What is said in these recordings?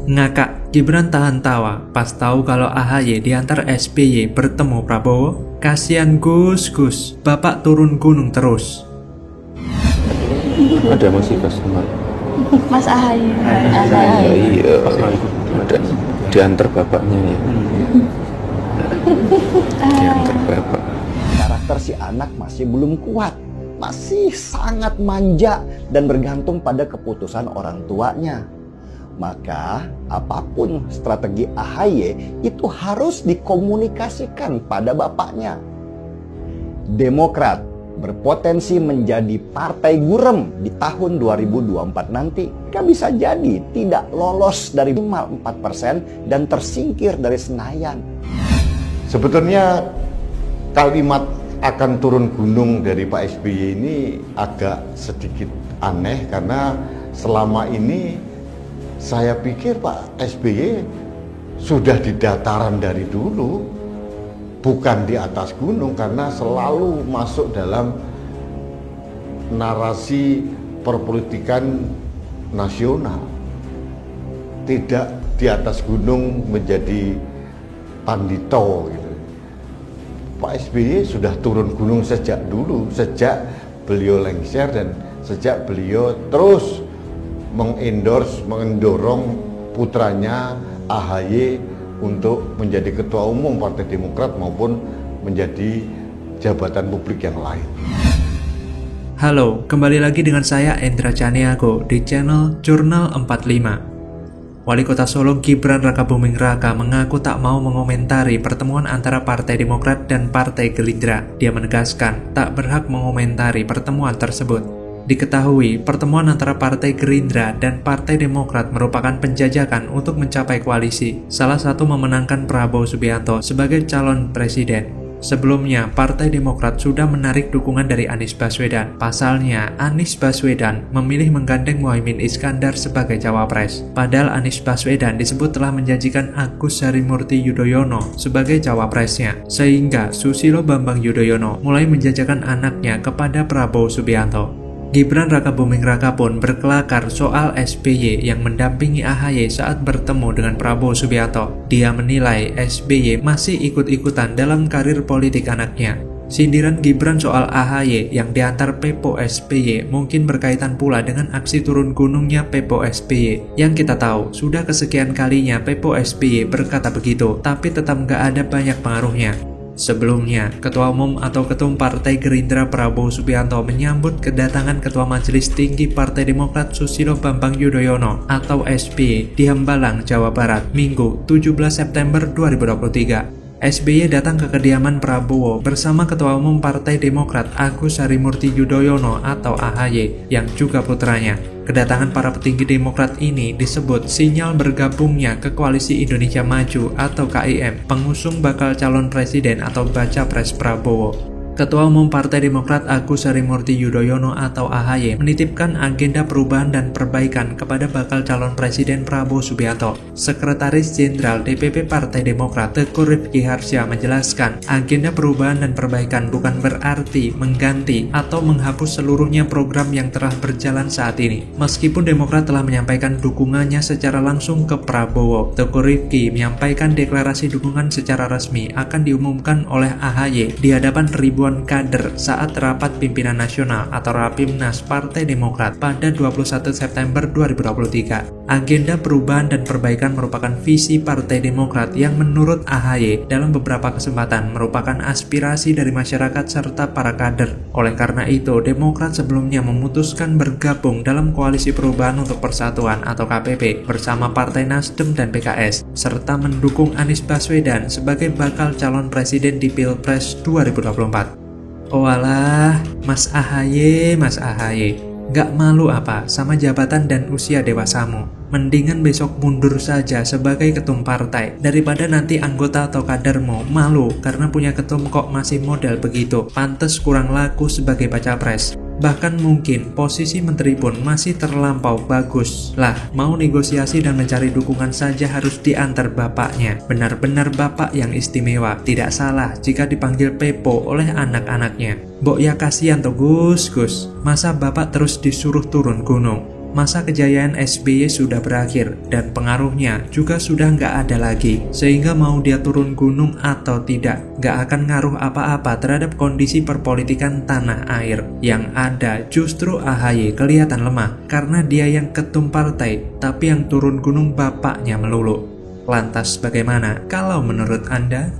Ngakak, Gibran tahan tawa pas tahu kalau AHY diantar SBY bertemu Prabowo. Kasian Gus, Bapak turun gunung terus. Ada masih customer. Mas AHY. Iya, ada diantar bapaknya ya. Diantar bapak. Karakter si anak masih belum kuat, masih sangat manja dan bergantung pada keputusan orang tuanya. Maka apapun strategi AHY itu harus dikomunikasikan pada bapaknya. Demokrat berpotensi menjadi partai gurem di tahun 2024 nanti. Jika bisa jadi tidak lolos dari 4% dan tersingkir dari Senayan. Sebetulnya kalimat akan turun gunung dari Pak SBY ini agak sedikit aneh karena selama ini saya pikir Pak SBY sudah di dataran dari dulu, bukan di atas gunung, karena selalu masuk dalam narasi perpolitikan nasional. Tidak di atas gunung menjadi pandito gitu. Pak SBY sudah turun gunung sejak dulu, sejak beliau lengser dan sejak beliau terus mendorong putranya AHY untuk menjadi ketua umum Partai Demokrat maupun menjadi jabatan publik yang lain. Halo, kembali lagi dengan saya Endra Caniago di channel Jurnal 45. Wali Kota Solo Gibran Rakabuming Raka mengaku tak mau mengomentari pertemuan antara Partai Demokrat dan Partai Gerindra. Dia menegaskan tak berhak mengomentari pertemuan tersebut. Diketahui, pertemuan antara Partai Gerindra dan Partai Demokrat merupakan penjajakan untuk mencapai koalisi, salah satu memenangkan Prabowo Subianto sebagai calon presiden. Sebelumnya, Partai Demokrat sudah menarik dukungan dari Anies Baswedan. Pasalnya, Anies Baswedan memilih menggandeng Muhaimin Iskandar sebagai cawapres. Padahal Anies Baswedan disebut telah menjanjikan Agus Harimurti Yudhoyono sebagai cawapresnya, sehingga Susilo Bambang Yudhoyono mulai menjajakan anaknya kepada Prabowo Subianto. Gibran Rakabuming Raka pun berkelakar soal SBY yang mendampingi AHY saat bertemu dengan Prabowo Subianto. Dia menilai SBY masih ikut-ikutan dalam karir politik anaknya. Sindiran Gibran soal AHY yang diantar Pepo SBY mungkin berkaitan pula dengan aksi turun gunungnya Pepo SBY. Yang kita tahu, sudah kesekian kalinya Pepo SBY berkata begitu, tapi tetap gak ada banyak pengaruhnya. Sebelumnya, Ketua Umum atau Ketum Partai Gerindra Prabowo Subianto menyambut kedatangan Ketua Majelis Tinggi Partai Demokrat Susilo Bambang Yudhoyono atau SBY di Hambalang, Jawa Barat, Minggu 17 September 2023. SBY datang ke kediaman Prabowo bersama Ketua Umum Partai Demokrat Agus Harimurti Yudhoyono atau AHY yang juga putranya. Kedatangan para petinggi Demokrat ini disebut sinyal bergabungnya ke Koalisi Indonesia Maju atau KIM, pengusung bakal calon presiden atau baca pres Prabowo. Ketua Umum Partai Demokrat Agus Harimurti Yudhoyono atau AHY menitipkan agenda perubahan dan perbaikan kepada bakal calon presiden Prabowo Subianto. Sekretaris Jenderal DPP Partai Demokrat Teguh Rifki Harsya menjelaskan, agenda perubahan dan perbaikan bukan berarti mengganti atau menghapus seluruhnya program yang telah berjalan saat ini. Meskipun Demokrat telah menyampaikan dukungannya secara langsung ke Prabowo, Teguh Rifki menyampaikan deklarasi dukungan secara resmi akan diumumkan oleh AHY di hadapan ribuan kader saat rapat pimpinan nasional atau Rapimnas Partai Demokrat pada 21 September 2023. Agenda perubahan dan perbaikan merupakan visi Partai Demokrat yang menurut AHY dalam beberapa kesempatan merupakan aspirasi dari masyarakat serta para kader. Oleh karena itu, Demokrat sebelumnya memutuskan bergabung dalam Koalisi Perubahan untuk Persatuan atau KPP bersama Partai Nasdem dan PKS, serta mendukung Anies Baswedan sebagai bakal calon presiden di Pilpres 2024. Walah, Mas AHY, gak malu apa sama jabatan dan usia dewasamu? Mendingan besok mundur saja sebagai ketum partai, daripada nanti anggota atau kadermu malu karena punya ketum kok masih model begitu, pantes kurang laku sebagai baca pres. Bahkan mungkin posisi menteri pun masih terlampau bagus. Lah, mau negosiasi dan mencari dukungan saja harus diantar bapaknya. Benar-benar bapak yang istimewa. Tidak salah jika dipanggil Pepo oleh anak-anaknya. Mbok ya kasihan toh Gus. Masa bapak terus disuruh turun gunung? Masa kejayaan SBY sudah berakhir dan pengaruhnya juga sudah nggak ada lagi, sehingga mau dia turun gunung atau tidak nggak akan ngaruh apa-apa terhadap kondisi perpolitikan tanah air. Yang ada justru AHY kelihatan lemah karena dia yang ketum partai, tapi yang turun gunung bapaknya melulu. Lantas bagaimana kalau menurut Anda?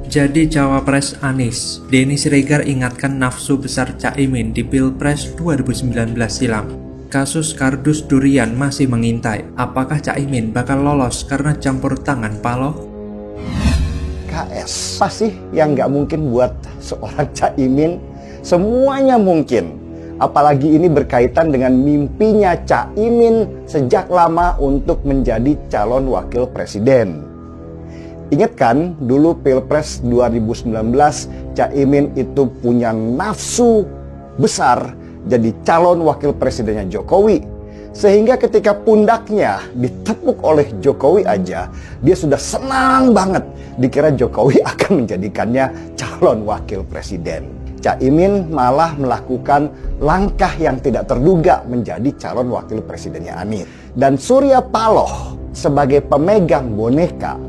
Jadi Cawapres Anies, Denny Siregar ingatkan nafsu besar Caimin di Pilpres 2019 silam. Kasus kardus durian masih mengintai. Apakah Caimin bakal lolos karena campur tangan Paloh? KS, apa sih yang nggak mungkin buat seorang Caimin? Semuanya mungkin. Apalagi ini berkaitan dengan mimpinya Caimin sejak lama untuk menjadi calon wakil presiden. Ingat kan dulu Pilpres 2019 Caimin itu punya nafsu besar jadi calon wakil presidennya Jokowi. Sehingga ketika pundaknya ditepuk oleh Jokowi aja, dia sudah senang banget dikira Jokowi akan menjadikannya calon wakil presiden. Caimin malah melakukan langkah yang tidak terduga menjadi calon wakil presidennya Anies. Dan Surya Paloh sebagai pemegang boneka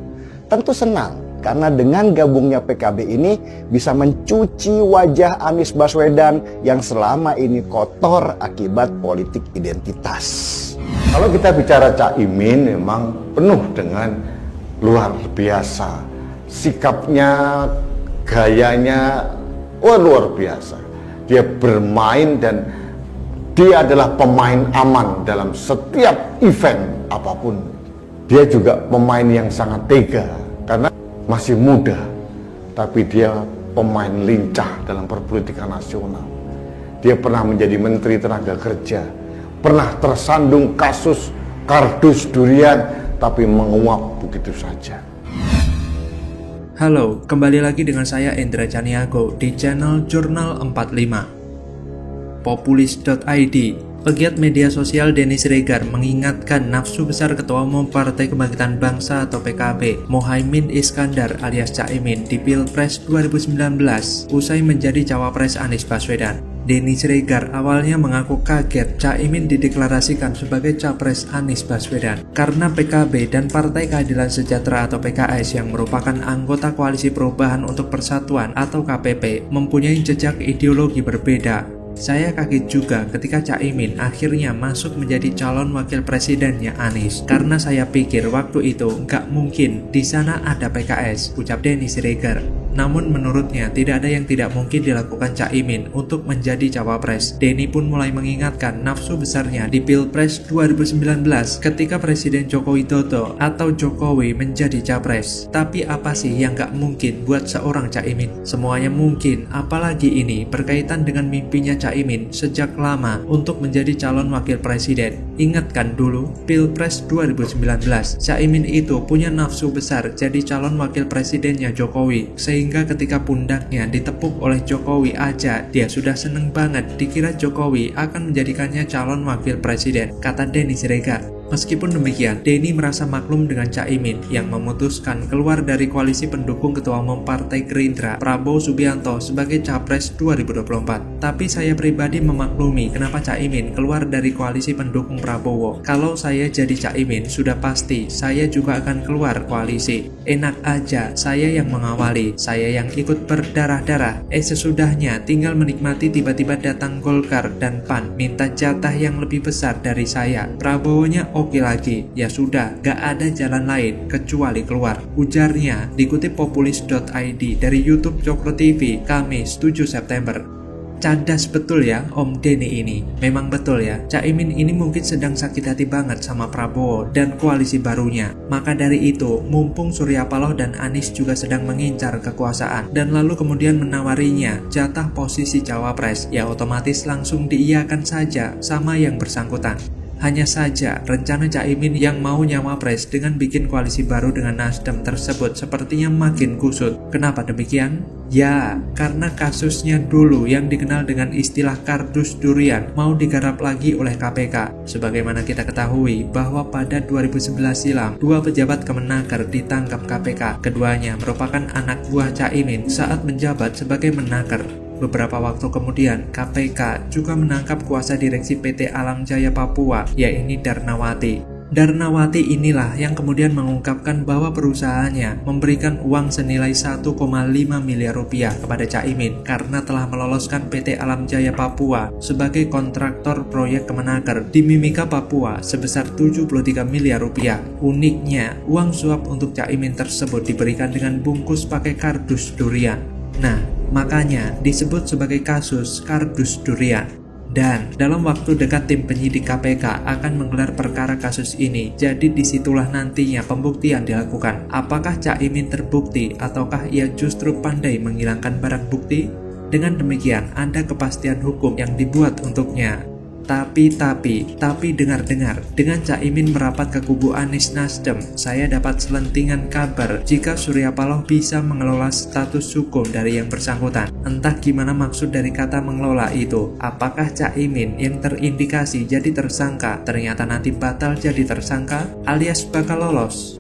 tentu senang karena dengan gabungnya PKB ini bisa mencuci wajah Anies Baswedan yang selama ini kotor akibat politik identitas. Kalau kita bicara Caimin memang penuh dengan luar biasa. Sikapnya, gayanya, luar biasa. Dia bermain dan dia adalah pemain aman dalam setiap event apapun. Dia juga pemain yang sangat tega karena masih muda, tapi dia pemain lincah dalam perpolitikan nasional. Dia pernah menjadi Menteri Tenaga Kerja, pernah tersandung kasus kardus durian, tapi menguap begitu saja. Halo, kembali lagi dengan saya Endra Caniago di channel Jurnal 45. Populis.id. Pegiat media sosial Denny Siregar mengingatkan nafsu besar Ketua Umum Partai Kebangkitan Bangsa atau PKB, Muhaimin Iskandar alias Caimin di Pilpres 2019 usai menjadi cawapres Anies Baswedan. Denny Siregar awalnya mengaku kaget Caimin dideklarasikan sebagai capres Anies Baswedan karena PKB dan Partai Keadilan Sejahtera atau PKS yang merupakan anggota Koalisi Perubahan untuk Persatuan atau KPP mempunyai jejak ideologi berbeda. Saya kaget juga ketika Caimin akhirnya masuk menjadi calon wakil presidennya Anies karena saya pikir waktu itu nggak mungkin di sana ada PKS, ucap Denny Siregar. Namun menurutnya tidak ada yang tidak mungkin dilakukan Caimin untuk menjadi cawapres. Denny pun mulai mengingatkan nafsu besarnya di Pilpres 2019 ketika Presiden Joko Widodo atau Jokowi menjadi capres. Tapi apa sih yang nggak mungkin buat seorang Caimin? Semuanya mungkin, apalagi ini berkaitan dengan mimpinya Caimin sejak lama untuk menjadi calon wakil presiden. Ingatkan dulu Pilpres 2019, Caimin itu punya nafsu besar jadi calon wakil presidennya Jokowi, sehingga ketika pundaknya ditepuk oleh Jokowi aja dia sudah seneng banget dikira Jokowi akan menjadikannya calon wakil presiden, kata Denny Siregar. Meskipun demikian, Denny merasa maklum dengan Caimin yang memutuskan keluar dari koalisi pendukung Ketua Umum Partai Gerindra Prabowo Subianto sebagai Capres 2024. Tapi saya pribadi memaklumi kenapa Caimin keluar dari koalisi pendukung Prabowo. Kalau saya jadi Caimin, sudah pasti saya juga akan keluar koalisi. Enak aja, saya yang mengawali, saya yang ikut berdarah-darah. Sesudahnya tinggal menikmati tiba-tiba datang Golkar dan PAN minta jatah yang lebih besar dari saya. Prabowo-nya oke lagi, ya sudah, gak ada jalan lain kecuali keluar, ujarnya dikutip populis.id dari YouTube Cokro TV Kamis 7 September. Cadas betul ya Om Denny ini. Memang betul ya, Caimin ini mungkin sedang sakit hati banget sama Prabowo dan koalisi barunya. Maka dari itu, mumpung Surya Paloh dan Anies juga sedang mengincar kekuasaan dan lalu kemudian menawarinya jatah posisi cawapres, ya otomatis langsung diiyakan saja sama yang bersangkutan. Hanya saja, rencana Caimin yang mau nyawapres dengan bikin koalisi baru dengan Nasdem tersebut sepertinya makin kusut. Kenapa demikian? Ya, karena kasusnya dulu yang dikenal dengan istilah kardus durian mau digarap lagi oleh KPK. Sebagaimana kita ketahui bahwa pada 2011 silam, dua pejabat Kemenaker ditangkap KPK. Keduanya merupakan anak buah Caimin saat menjabat sebagai Menaker. Beberapa waktu kemudian, KPK juga menangkap kuasa direksi PT Alam Jaya Papua, yaitu Darnawati. Darnawati inilah yang kemudian mengungkapkan bahwa perusahaannya memberikan uang senilai 1,5 miliar rupiah kepada Caimin karena telah meloloskan PT Alam Jaya Papua sebagai kontraktor proyek Kemenaker di Mimika, Papua sebesar 73 miliar rupiah. Uniknya, uang suap untuk Caimin tersebut diberikan dengan bungkus pakai kardus durian. Nah, makanya disebut sebagai kasus kardus durian. Dan dalam waktu dekat tim penyidik KPK akan menggelar perkara kasus ini. Jadi disitulah nantinya pembuktian dilakukan. Apakah Caimin terbukti ataukah ia justru pandai menghilangkan barang bukti? Dengan demikian ada kepastian hukum yang dibuat untuknya. Tapi dengar-dengar, dengan Caimin merapat ke kubu Anies Nasdem, saya dapat selentingan kabar jika Surya Paloh bisa mengelola status hukum dari yang bersangkutan. Entah gimana maksud dari kata mengelola itu. Apakah Caimin yang terindikasi jadi tersangka ternyata nanti batal jadi tersangka alias bakal lolos?